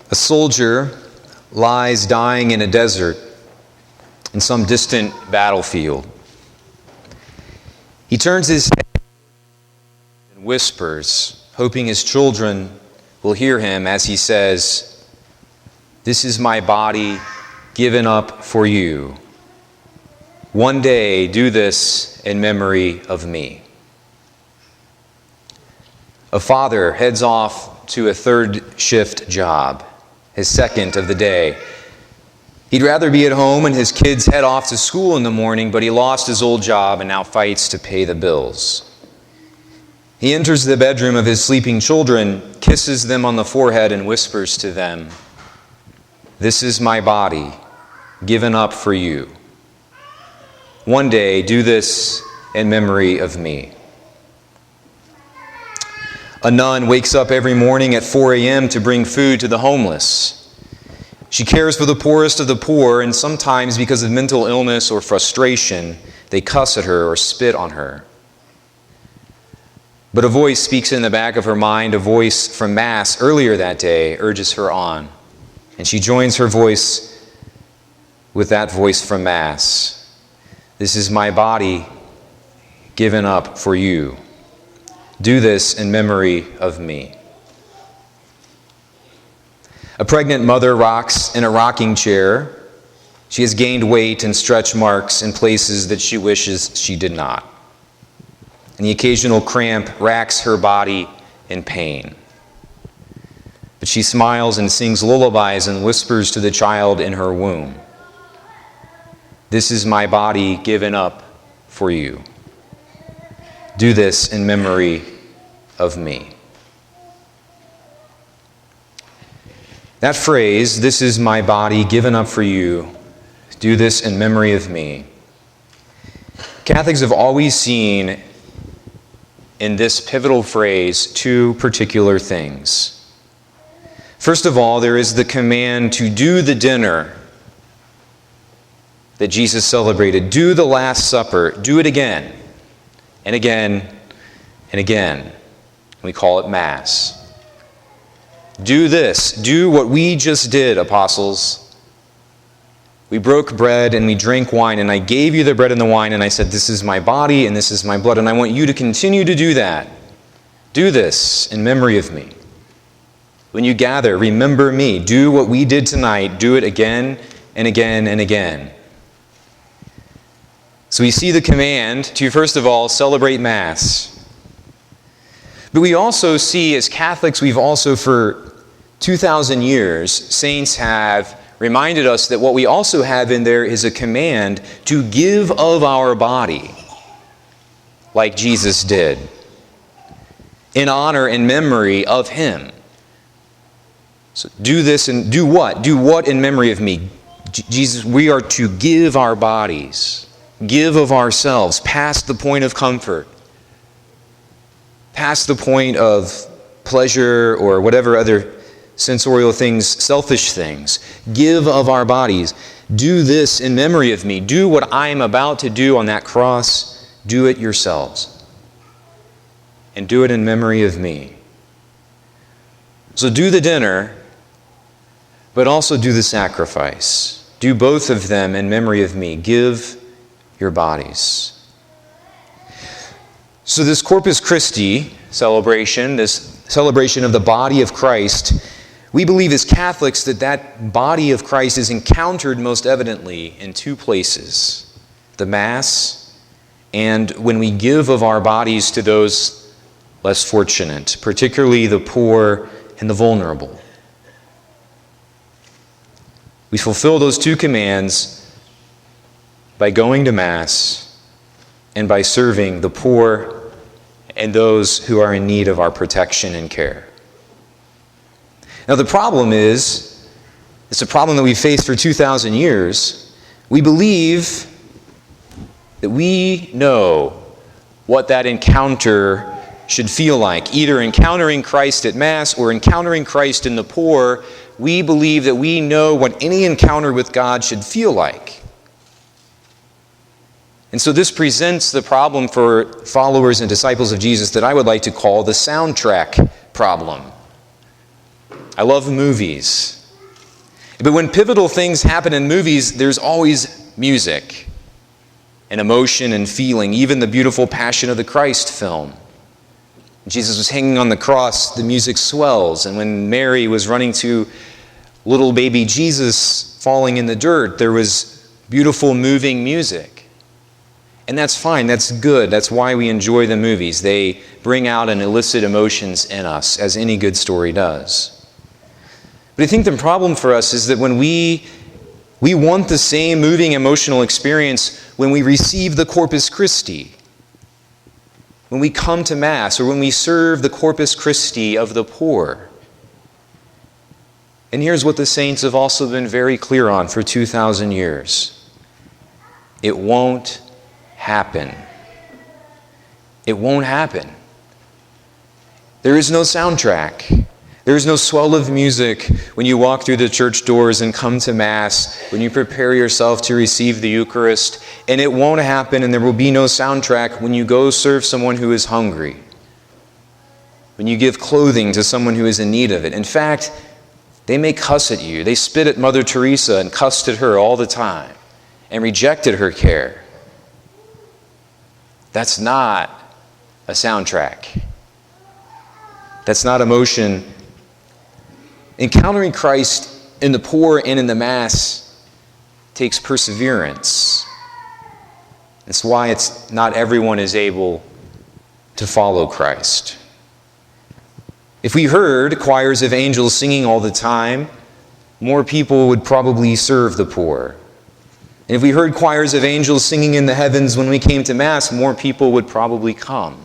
A soldier lies dying in a desert in some distant battlefield. He turns his head and whispers, hoping his children will hear him as he says, "This is my body given up for you. One day do this in memory of me." A father heads off to a third shift job, his second of the day. He'd rather be at home and his kids head off to school in the morning, but he lost his old job and now fights to pay the bills. He enters the bedroom of his sleeping children, kisses them on the forehead, and whispers to them, "This is my body, given up for you. One day, do this in memory of me." A nun wakes up every morning at 4 a.m. to bring food to the homeless. She cares for the poorest of the poor, and sometimes because of mental illness or frustration, they cuss at her or spit on her. But a voice speaks in the back of her mind. A voice from Mass earlier that day urges her on, and she joins her voice with that voice from Mass. "This is my body given up for you. Do this in memory of me." A pregnant mother rocks in a rocking chair. She has gained weight and stretch marks in places that she wishes she did not. And the occasional cramp racks her body in pain. But she smiles and sings lullabies and whispers to the child in her womb, "This is my body given up for you. Do this in memory of me." That phrase, "This is my body given up for you, do this in memory of me," Catholics have always seen in this pivotal phrase two particular things. First of all, there is the command to do the dinner that Jesus celebrated. Do the Last Supper. Do it again and again and again. We call it Mass. Do this. Do what we just did, apostles. We broke bread and we drank wine, and I gave you the bread and the wine, and I said, "This is my body and this is my blood," and I want you to continue to do that. Do this in memory of me. When you gather, remember me. Do what we did tonight. Do it again and again and again. So we see the command to, first of all, celebrate Mass. But we also see, as Catholics, we've also for 2,000 years, saints have reminded us that what we also have in there is a command to give of our body, like Jesus did, in honor and memory of Him. So do this and do what? Do what in memory of me? Jesus, we are to give our bodies, give of ourselves, past the point of comfort, past the point of pleasure or whatever other sensorial things, selfish things. Give of our bodies. Do this in memory of me. Do what I am about to do on that cross. Do it yourselves. And do it in memory of me. So do the dinner, but also do the sacrifice. Do both of them in memory of me. Give your bodies. So this Corpus Christi celebration, this celebration of the body of Christ, we believe as Catholics that that body of Christ is encountered most evidently in two places: the Mass and when we give of our bodies to those less fortunate, particularly the poor and the vulnerable. We fulfill those two commands by going to Mass and by serving the poor and those who are in need of our protection and care. Now the problem is, it's a problem that we've faced for 2,000 years. We believe that we know what that encounter should feel like, either encountering Christ at Mass or encountering Christ in the poor. We believe that we know what any encounter with God should feel like. And so this presents the problem for followers and disciples of Jesus that I would like to call the soundtrack problem. I love movies. But when pivotal things happen in movies, there's always music and emotion and feeling, even the beautiful Passion of the Christ film. Jesus was hanging on the cross, the music swells, and when Mary was running to little baby Jesus falling in the dirt, there was beautiful, moving music. And that's fine, that's good, that's why we enjoy the movies. They bring out and elicit emotions in us, as any good story does. But I think the problem for us is that when we want the same moving emotional experience when we receive the Corpus Christi, when we come to Mass, or when we serve the Corpus Christi of the poor. And here's what the saints have also been very clear on for 2,000 years. It won't happen. It won't happen. There is no soundtrack. There is no swell of music when you walk through the church doors and come to Mass, when you prepare yourself to receive the Eucharist, and it won't happen, and there will be no soundtrack when you go serve someone who is hungry, when you give clothing to someone who is in need of it. In fact, they may cuss at you. They spit at Mother Teresa and cussed at her all the time and rejected her care. That's not a soundtrack. That's not emotion. Encountering Christ in the poor and in the Mass takes perseverance. That's why not everyone is able to follow Christ. If we heard choirs of angels singing all the time, more people would probably serve the poor. And if we heard choirs of angels singing in the heavens when we came to Mass, more people would probably come.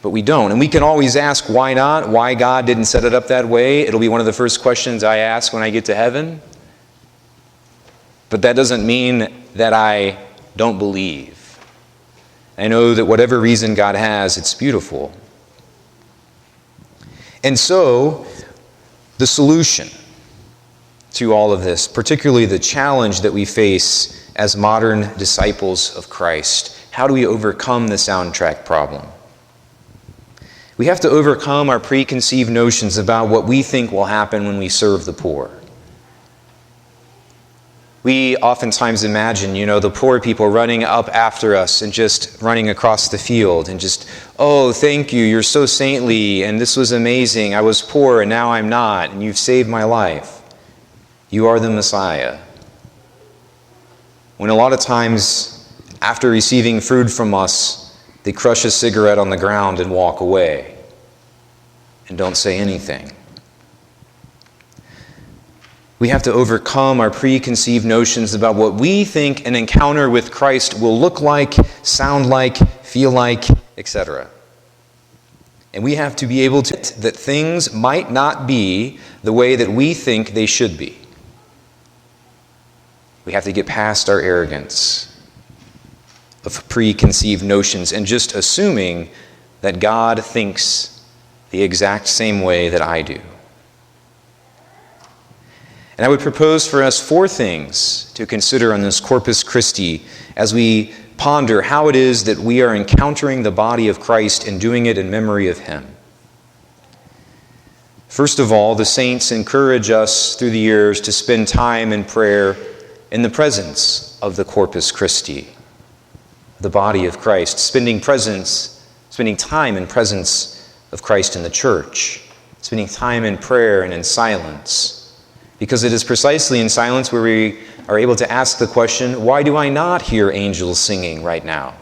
But we don't. And we can always ask, why not? Why God didn't set it up that way? It'll be one of the first questions I ask when I get to heaven. But that doesn't mean that I don't believe. I know that whatever reason God has, it's beautiful. And so, the solution to all of this, particularly the challenge that we face as modern disciples of Christ, how do we overcome the soundtrack problem? We have to overcome our preconceived notions about what we think will happen when we serve the poor. We oftentimes imagine, the poor people running up after us and just running across the field and just, oh, thank you, you're so saintly, and this was amazing. I was poor and now I'm not, and you've saved my life. You are the Messiah. When a lot of times, after receiving food from us, they crush a cigarette on the ground and walk away and don't say anything. We have to overcome our preconceived notions about what we think an encounter with Christ will look like, sound like, feel like, etc. And we have to be able to admit that things might not be the way that we think they should be. We have to get past our arrogance of preconceived notions and just assuming that God thinks the exact same way that I do. And I would propose for us 4 things to consider on this Corpus Christi as we ponder how it is that we are encountering the body of Christ and doing it in memory of Him. First of all, the saints encourage us through the years to spend time in prayer in the presence of the Corpus Christi, the body of Christ, spending time in presence of Christ in the church, spending time in prayer and in silence, because it is precisely in silence where we are able to ask the question, why do I not hear angels singing right now?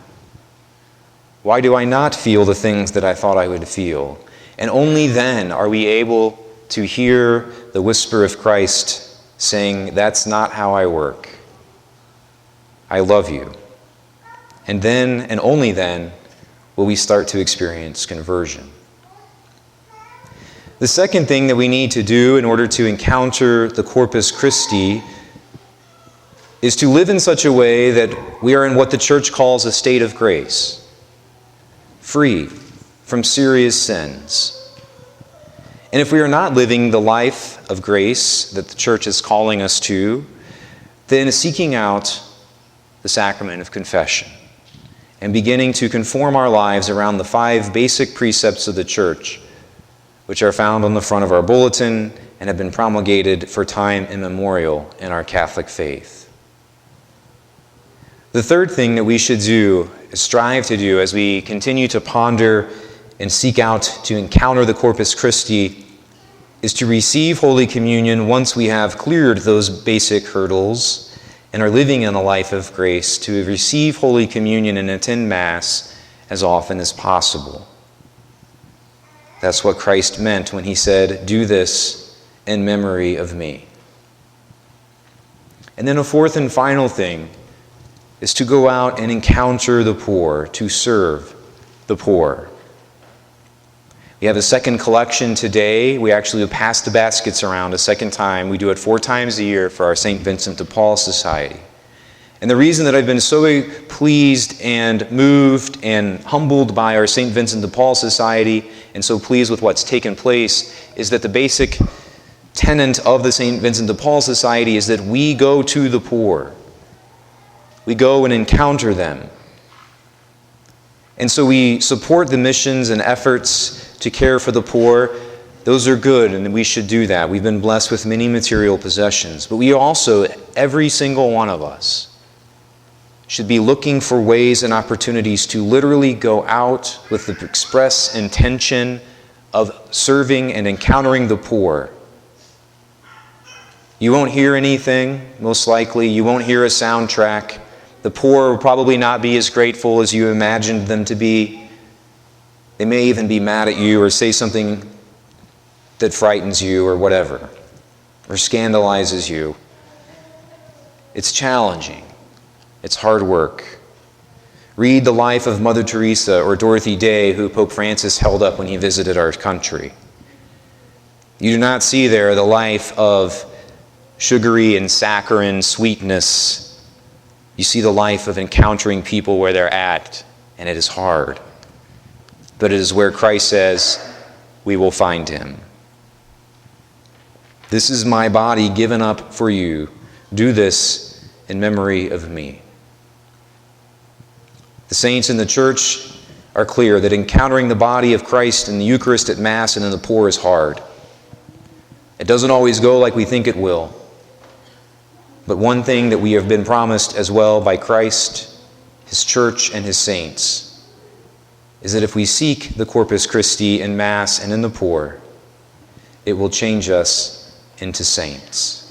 Why do I not feel the things that I thought I would feel? And only then are we able to hear the whisper of Christ saying, that's not how I work. I love you. And then, and only then, will we start to experience conversion. The second thing that we need to do in order to encounter the Corpus Christi is to live in such a way that we are in what the Church calls a state of grace, free from serious sins. And if we are not living the life of grace that the Church is calling us to, then seeking out the sacrament of confession and beginning to conform our lives around the 5 basic precepts of the Church which are found on the front of our bulletin and have been promulgated for time immemorial in our Catholic faith. The third thing that we should do, strive to do as we continue to ponder and seek out to encounter the Corpus Christi, is to receive Holy Communion once we have cleared those basic hurdles and are living in a life of grace, to receive Holy Communion and attend Mass as often as possible. That's what Christ meant when he said, "Do this in memory of me." And then a fourth and final thing is to go out and encounter the poor, to serve the poor. We have a second collection today. We actually pass the baskets around a second time. We do it 4 times a year for our St. Vincent de Paul Society. And the reason that I've been so pleased and moved and humbled by our St. Vincent de Paul Society and so pleased with what's taken place is that the basic tenet of the St. Vincent de Paul Society is that we go to the poor. We go and encounter them. And so we support the missions and efforts to care for the poor. Those are good, and we should do that. We've been blessed with many material possessions. But we also, every single one of us, should be looking for ways and opportunities to literally go out with the express intention of serving and encountering the poor. You won't hear anything, most likely. You won't hear a soundtrack. The poor will probably not be as grateful as you imagined them to be. They may even be mad at you or say something that frightens you or whatever, or scandalizes you. It's challenging. It's hard work. Read the life of Mother Teresa or Dorothy Day, who Pope Francis held up when he visited our country. You do not see there the life of sugary and saccharine sweetness. You see the life of encountering people where they're at, and it is hard. But it is where Christ says, we will find him. This is my body given up for you. Do this in memory of me. The saints in the church are clear that encountering the body of Christ in the Eucharist at Mass and in the poor is hard. It doesn't always go like we think it will. But one thing that we have been promised as well by Christ, his church, and his saints is that if we seek the Corpus Christi in Mass and in the poor, it will change us into saints.